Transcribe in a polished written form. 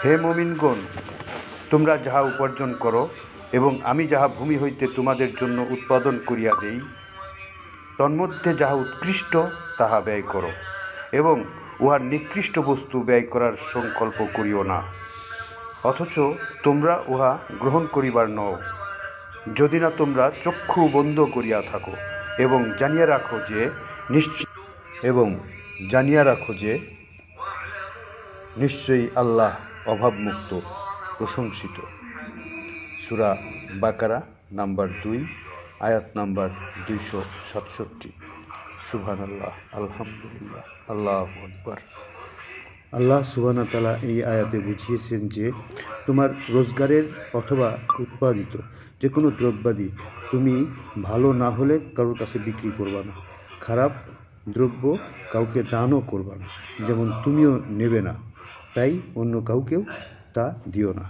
হে মুমিনগণ, তোমরা যাহা উপার্জন করো এবং আমি যাহা ভূমি হইতে তোমাদের জন্য উৎপাদন করিয়া দেই, তন্মধ্যে যাহা উৎকৃষ্ট তাহা ব্যয় করো, এবং উহার নিকৃষ্ট বস্তু ব্যয় করার সংকল্প করিও না, অথচ তোমরা উহা গ্রহণ করিবার নও, যদি না তোমরা চক্ষু বন্ধ করিয়া থাকো এবং জানিয়া রাখো যে নিশ্চয়ই আল্লাহ অভাবমুক্ত, প্রশংসিত। সূরা বাকারা নাম্বার 2, আয়াত নাম্বার 267। সুবহানাল্লাহ, আলহামদুলিল্লাহ, আল্লাহু আকবার। আল্লাহ সুবহানাহু ওয়া তাআলা এই আয়াতে বুঝিয়েছেন যে তোমার রোজগারের অথবা উৎপাদিত যে কোনো দ্রব্যাদি তুমি ভালো না হলে কারোর কাছে বিক্রি করবা না, খারাপ দ্রব্য কাউকে দানও করবা না, যেমন তুমিও নেবে না, তাই অন্য কাউকেও তা দিও না।